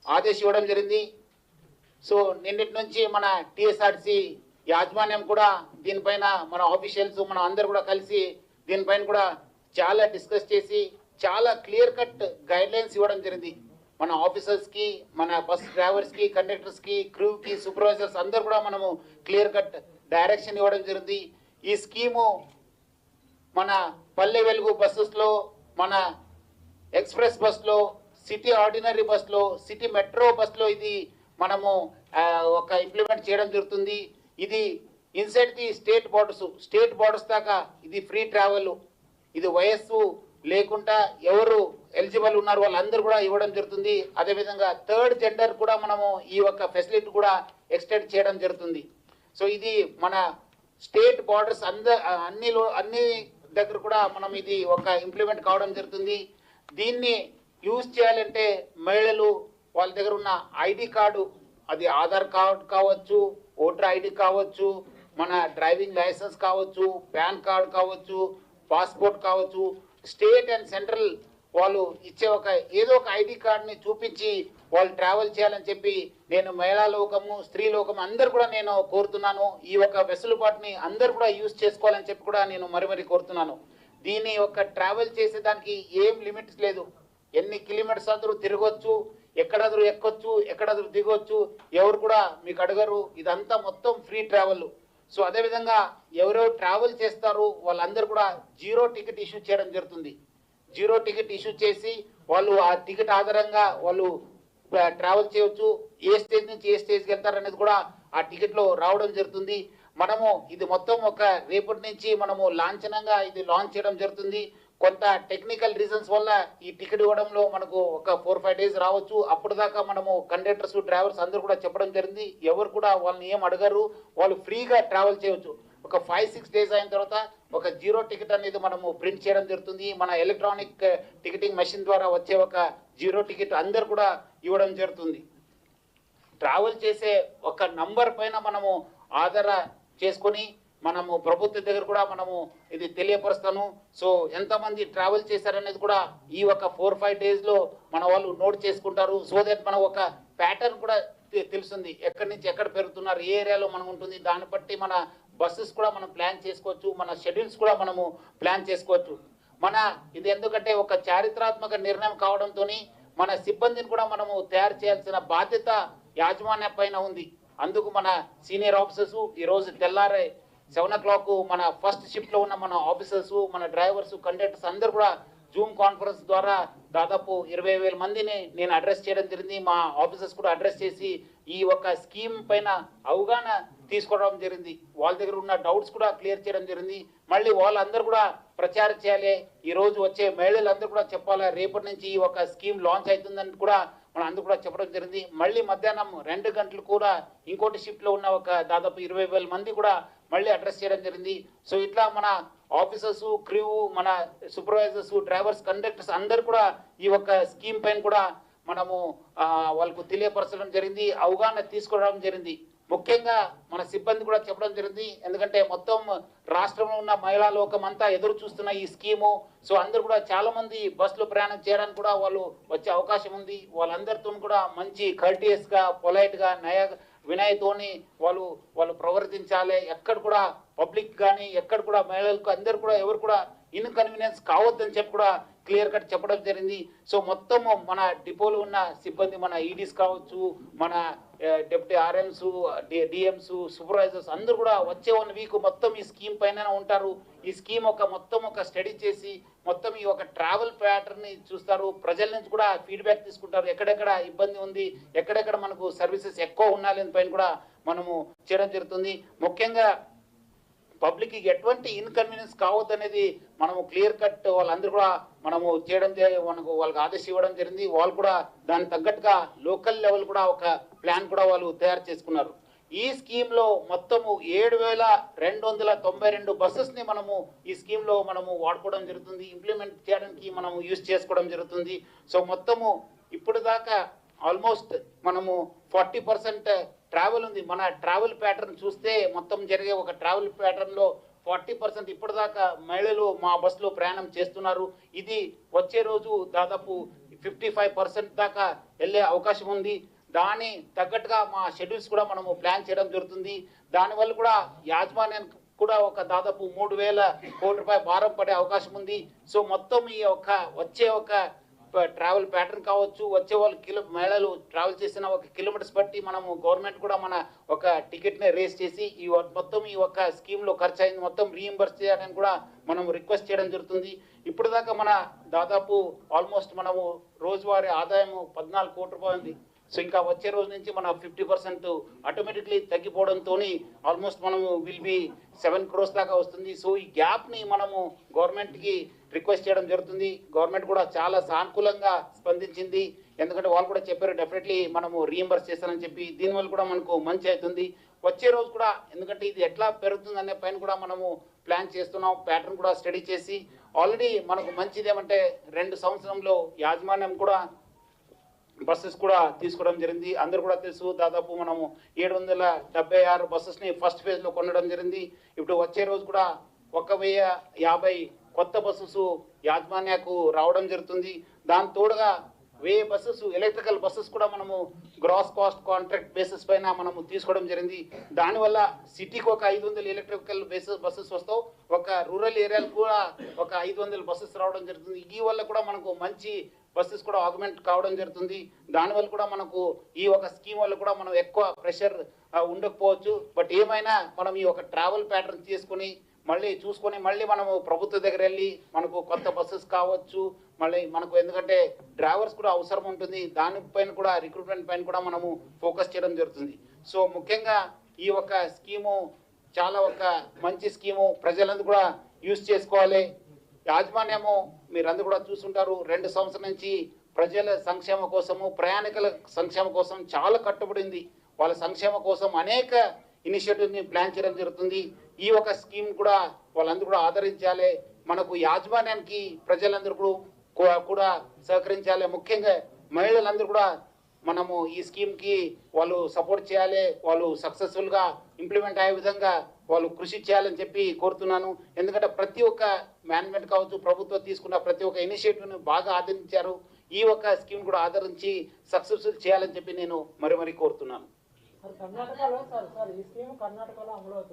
ఆదేశం ఇవ్వడం జరిగింది. సో నిన్నటి నుంచి మన టీఎస్ఆర్సీ యాజమాన్యం కూడా దీనిపైన మన ఆఫీషియల్స్ మనం అందరు కూడా కలిసి దీనిపైన కూడా చాలా డిస్కస్ చేసి చాలా క్లియర్ కట్ గైడ్లైన్స్ ఇవ్వడం జరిగింది. మన ఆఫీసర్స్కి, మన బస్ డ్రైవర్స్కి, కండక్టర్స్కి, క్రూకి, సూపర్వైజర్స్ అందరు కూడా మనము క్లియర్ కట్ డైరెక్షన్ ఇవ్వడం జరిగింది. ఈ స్కీము మన పల్లె వెలుగు బస్సెస్లో, మన ఎక్స్ప్రెస్ బస్లో, సిటీ ఆర్డినరీ బస్లో, సిటీ మెట్రో బస్లో ఇది మనము ఒక ఇంప్లిమెంట్ చేయడం జరుగుతుంది. ఇది ఇన్సైడ్ ది స్టేట్ బోర్డర్స్ దాకా ఇది ఫ్రీ ట్రావెల్. ఇది వయస్సు లేకుండా ఎవరు ఎలిజిబుల్ ఉన్నారు వాళ్ళందరూ కూడా ఇవ్వడం జరుగుతుంది. అదేవిధంగా థర్డ్ జెండర్ కూడా మనము ఈ యొక్క ఫెసిలిటీ కూడా ఎక్స్టెండ్ చేయడం జరుగుతుంది. సో ఇది మన స్టేట్ బోర్డర్స్ అన్ని దగ్గర కూడా మనం ఇది ఒక ఇంప్లిమెంట్ కావడం జరుగుతుంది. దీన్ని యూజ్ చేయాలంటే మహిళలు వాళ్ళ దగ్గర ఉన్న ఐడి కార్డు, అది ఆధార్ కార్డు కావచ్చు, ఓటర్ ఐడి కావచ్చు, మన డ్రైవింగ్ లైసెన్స్ కావచ్చు, పాన్ కార్డు కావచ్చు, పాస్పోర్ట్ కావచ్చు, స్టేట్ అండ్ సెంట్రల్ వాళ్ళు ఇచ్చే ఏదో ఒక ఐడి కార్డుని చూపించి వాళ్ళు ట్రావెల్ చేయాలని చెప్పి నేను మహిళా లోకము, స్త్రీ లోకము అందరు కూడా నేను కోరుతున్నాను. ఈ ఒక వెసులుబాటుని అందరు కూడా యూజ్ చేసుకోవాలని చెప్పి కూడా నేను మరీ కోరుతున్నాను. దీని ట్రావెల్ చేసేదానికి ఏం లిమిట్స్ లేదు. ఎన్ని కిలోమీటర్స్ అందరూ తిరగొచ్చు, ఎక్కడాదరూ ఎక్కొచ్చు, ఎక్కడాదరూ దిగొచ్చు, ఎవరు కూడా మీకు అడగరు. ఇదంతా మొత్తం ఫ్రీ ట్రావెల్. సో అదేవిధంగా ఎవరెవరు ట్రావెల్ చేస్తారో వాళ్ళందరూ కూడా జీరో టికెట్ ఇష్యూ చేయడం జరుగుతుంది. జీరో టికెట్ ఇష్యూ చేసి వాళ్ళు ఆ టికెట్ ఆధారంగా వాళ్ళు ట్రావెల్ చేయవచ్చు. ఏ స్టేజ్ నుంచి ఏ స్టేజ్కి వెళ్తారనేది కూడా ఆ టికెట్లో రావడం జరుగుతుంది. మనము ఇది మొత్తం రేపటి నుంచి మనము లాంఛనంగా ఇది లాంచ్ చేయడం జరుగుతుంది. కొంత టెక్నికల్ రీజన్స్ వల్ల ఈ టికెట్ ఇవ్వడంలో మనకు 4-5 డేస్ రావచ్చు. అప్పుడు దాకా మనము కండక్టర్స్, డ్రైవర్స్ అందరూ కూడా చెప్పడం జరిగింది. ఎవరు కూడా వాళ్ళని ఏం అడగరు, వాళ్ళు ఫ్రీగా ట్రావెల్ చేయవచ్చు. 5-6 డేస్ అయిన తర్వాత జీరో టికెట్ అనేది మనము ప్రింట్ చేయడం జరుగుతుంది. మన ఎలక్ట్రానిక్ టికెటింగ్ మెషిన్ ద్వారా వచ్చే జీరో టికెట్ అందరు కూడా ఇవ్వడం జరుగుతుంది. ట్రావెల్ చేసే నంబర్ పైన మనము ఆధార చేసుకొని మనము ప్రభుత్వ దగ్గర కూడా మనము ఇది తెలియపరుస్తాను. సో ఎంతమంది ట్రావెల్ చేశారనేది కూడా ఈ 4-5 డేస్లో మన వాళ్ళు నోట్ చేసుకుంటారు. సో దట్ మన ప్యాటర్న్ కూడా తెలుస్తుంది, ఎక్కడి నుంచి ఎక్కడ పెరుగుతున్నారు, ఏ ఏరియాలో మనం ఉంటుంది. దాన్ని బట్టి మన బస్సెస్ కూడా మనం ప్లాన్ చేసుకోవచ్చు, మన షెడ్యూల్స్ కూడా మనము ప్లాన్ చేసుకోవచ్చు. ఇది ఎందుకంటే చారిత్రాత్మక నిర్ణయం కావడంతో మన సిబ్బందిని కూడా మనము తయారు చేయాల్సిన బాధ్యత యాజమాన్య పైన ఉంది. అందుకు మన సీనియర్ ఆఫీసర్స్ ఈరోజు తెల్లారే 7 o'clock మన ఫస్ట్ షిఫ్ట్లో ఉన్న మన ఆఫీసర్స్, మన డ్రైవర్స్, కండక్టర్స్ అందరూ కూడా జూమ్ కాన్ఫరెన్స్ ద్వారా దాదాపు 20,000 మందిని నేను అడ్రస్ చేయడం జరిగింది. మా ఆఫీసర్స్ కూడా అడ్రస్ చేసి ఈ స్కీమ్ పైన అవగాహన తీసుకోవడం జరిగింది. వాళ్ళ దగ్గర ఉన్న డౌట్స్ కూడా క్లియర్ చేయడం జరిగింది. మళ్ళీ వాళ్ళందరూ కూడా ప్రచారం చేయాలి. ఈరోజు వచ్చే మహిళలందరూ కూడా చెప్పాలి, రేపటి నుంచి ఈ స్కీమ్ లాంచ్ అవుతుందని కూడా మనం అందరూ కూడా చెప్పడం జరిగింది. మళ్ళీ మధ్యాహ్నం 2 గంటలు కూడా ఇంకోటి షిఫ్ట్లో ఉన్న దాదాపు 20,000 మంది కూడా మళ్ళీ అడ్రస్ చేయడం జరిగింది. సో ఇట్లా మన ఆఫీసర్స్, క్రూ, మన సూపర్వైజర్స్, డ్రైవర్స్, కండక్టర్స్ అందరు కూడా ఈ స్కీమ్ పైన కూడా మనము వాళ్ళకు తెలియపరచడం జరిగింది, అవగాహన తీసుకోవడం జరిగింది. ముఖ్యంగా మన సిబ్బంది కూడా చెప్పడం జరిగింది. ఎందుకంటే మొత్తం రాష్ట్రంలో ఉన్న మహిళా లోకం అంతా ఎదురు చూస్తున్న ఈ స్కీము. సో అందరూ కూడా చాలా మంది బస్సులో ప్రయాణం చేయడానికి కూడా వాళ్ళు వచ్చే అవకాశం ఉంది. వాళ్ళందరితో కూడా మంచి కర్టియస్గా, పొలైట్గా, వినయతోని వాళ్ళు ప్రవర్తించాలి. ఎక్కడ కూడా పబ్లిక్ కానీ ఎక్కడ కూడా మహిళలకు అందరు కూడా ఎవరు కూడా ఇన్కన్వీనియన్స్ కావద్దని చెప్పి కూడా క్లియర్ కట్ చెప్పడం జరిగింది. సో మొత్తము మన డిపోలో ఉన్న సిబ్బంది, మన ఈడీస్ కావచ్చు, మన డిప్యూటీ ఆర్ఎంస్, డిఎంస్, సూపర్వైజర్స్ అందరూ కూడా వచ్చే 1 వీక్ మొత్తం ఈ స్కీమ్ పైన ఉంటారు. ఈ స్కీమ్ మొత్తం స్టడీ చేసి మొత్తం ఈ ట్రావెల్ ప్యాటర్న్ని చూస్తారు. ప్రజల నుంచి కూడా ఫీడ్బ్యాక్ తీసుకుంటారు. ఎక్కడెక్కడ ఇబ్బంది ఉంది, ఎక్కడెక్కడ మనకు సర్వీసెస్ ఎక్కువ ఉండాలి పైన కూడా మనము చేయడం జరుగుతుంది. ముఖ్యంగా పబ్లిక్కి ఎటువంటి ఇన్కన్వీనియన్స్ కావద్దనేది మనము క్లియర్ కట్ వాళ్ళందరూ కూడా మనము చేయడం వాళ్ళకి ఆదేశం ఇవ్వడం జరిగింది. వాళ్ళు కూడా దానికి తగ్గట్టుగా లోకల్ లెవెల్ కూడా ప్లాన్ కూడా వాళ్ళు తయారు చేసుకున్నారు. ఈ స్కీమ్లో మొత్తము 7,292 బస్సెస్ని మనము ఈ స్కీమ్లో మనము వాడుకోవడం జరుగుతుంది, ఇంప్లిమెంట్ చేయడానికి మనము యూజ్ చేసుకోవడం జరుగుతుంది. సో మొత్తము ఇప్పుడు దాకా ఆల్మోస్ట్ మనము 40% ట్రావెల్ ఉంది. మన ట్రావెల్ ప్యాటర్న్ చూస్తే మొత్తం జరిగే ట్రావెల్ ప్యాటర్న్లో 40% ఇప్పటిదాకా మహిళలు మా బస్సులో ప్రయాణం చేస్తున్నారు. ఇది వచ్చే రోజు దాదాపు 55% దాకా వెళ్ళే అవకాశం ఉంది. దాని తగ్గట్టుగా మా షెడ్యూల్స్ కూడా మనము ప్లాన్ చేయడం జరుగుతుంది. దానివల్ల కూడా యాజమాన్యానికి కూడా ఒక దాదాపు 3,000 కోట్ల రూపాయల భారం పడే అవకాశం ఉంది. సో మొత్తం ఈ వచ్చే ట్రావెల్ ప్యాటర్న్ కావచ్చు, వచ్చే వాళ్ళు మహిళలు ట్రావెల్ చేసిన ఒక కిలోమీటర్స్ బట్టి మనము గవర్నమెంట్ కూడా మన ఒక టికెట్ని రేస్ చేసి ఈ మొత్తం ఈ స్కీమ్లో ఖర్చు అయింది మొత్తం రీఎంబర్స్ చేయడానికి కూడా మనం రిక్వెస్ట్ చేయడం జరుగుతుంది. ఇప్పుడు దాకా మన దాదాపు ఆల్మోస్ట్ మనము రోజువారీ ఆదాయం 14 కోట్ల రూపాయలు ఉంది. సో ఇంకా వచ్చే రోజు నుంచి మన 50% ఆటోమేటిక్లీ తగ్గిపోవడంతో ఆల్మోస్ట్ మనము విల్ బి 7 crores దాకా వస్తుంది. సో ఈ గ్యాప్ని మనము గవర్నమెంట్కి రిక్వెస్ట్ చేయడం జరుగుతుంది. గవర్నమెంట్ కూడా చాలా సానుకూలంగా స్పందించింది. ఎందుకంటే వాళ్ళు కూడా చెప్పారు డెఫినెట్లీ మనము రీఎంబర్స్ చేస్తానని చెప్పి. దీనివల్ల కూడా మనకు మంచి అవుతుంది. వచ్చే రోజు కూడా ఎందుకంటే ఇది ఎట్లా పెరుగుతుంది అనే పైన కూడా మనము ప్లాన్ చేస్తున్నాం. ప్యాటర్న్ కూడా స్టడీ చేసి ఆల్రెడీ మనకు మంచిది ఏమంటే 2 సంవత్సరంలో యాజమాన్యం కూడా బస్సెస్ కూడా తీసుకోవడం జరిగింది. అందరూ కూడా తెలుసు దాదాపు మనము 776 బస్సెస్ని ఫస్ట్ ఫేజ్లో కొనడం జరిగింది. ఇప్పుడు వచ్చే రోజు కూడా 1,050 కొత్త బస్సెస్ యాజమాన్యకు రావడం జరుగుతుంది. దాని తోడుగా 1000 బస్సెస్ ఎలక్ట్రికల్ బస్సెస్ కూడా మనము గ్రాస్ కాస్ట్ కాంట్రాక్ట్ బేసిస్ పైన మనము తీసుకోవడం జరిగింది. దానివల్ల సిటీకి ఒక 500 ఎలక్ట్రికల్ బస్సెస్ వస్తావు, ఒక రూరల్ ఏరియాలకు కూడా ఒక 500 బస్సెస్ రావడం జరుగుతుంది. ఈ వల్ల కూడా మనకు మంచి బస్సెస్ కూడా ఆగ్మెంట్ కావడం జరుగుతుంది. దానివల్ల కూడా మనకు ఈ స్కీమ్ వల్ల కూడా మనం ఎక్కువ ప్రెషర్ ఉండకపోవచ్చు. బట్ ఏమైనా మనం ఈ ట్రావెల్ ప్యాటర్న్ తీసుకుని మళ్ళీ చూసుకొని మళ్ళీ మనము ప్రభుత్వ దగ్గర వెళ్ళి మనకు కొత్త బస్సెస్ కావచ్చు, మళ్ళీ మనకు ఎందుకంటే డ్రైవర్స్ కూడా అవసరం ఉంటుంది. దానిపైన కూడా రిక్రూట్మెంట్ పైన కూడా మనము ఫోకస్ చేయడం జరుగుతుంది. సో ముఖ్యంగా ఈ స్కీము చాలా మంచి స్కీము, ప్రజలందరూ కూడా యూజ్ చేసుకోవాలి. యాజమాన్యము మీరందరూ కూడా చూస్తుంటారు 2 సంవత్సరాల నుంచి ప్రజల సంక్షేమ కోసము, ప్రయాణికుల సంక్షేమ కోసం చాలా కట్టుబడింది. వాళ్ళ సంక్షేమ కోసం అనేక ఇనిషియేటివ్ని ప్లాన్ చేయడం జరుగుతుంది. ఈ స్కీమ్ కూడా వాళ్ళందరూ కూడా ఆదరించాలి. మనకు యాజమాన్యానికి ప్రజలందరూ కూడా సహకరించాలి. ముఖ్యంగా మహిళలందరూ కూడా మనము ఈ స్కీమ్కి వాళ్ళు సపోర్ట్ చేయాలి. వాళ్ళు సక్సెస్ఫుల్గా ఇంప్లిమెంట్ అయ్యే విధంగా వాళ్ళు కృషి చేయాలని చెప్పి కోరుతున్నాను. ఎందుకంటే ప్రతి మేనేజ్మెంట్ కావచ్చు, ప్రభుత్వం తీసుకున్న ప్రతి ఇనిషియేటివ్ను బాగా ఆదరించారు. ఈ స్కీమ్ కూడా ఆదరించి సక్సెస్ఫుల్ చేయాలని చెప్పి నేను మరీ కోరుతున్నాను. కర్ణాటకలో ఈ స్కీమ్ కర్ణాటకలో అమలు అవుతుంది.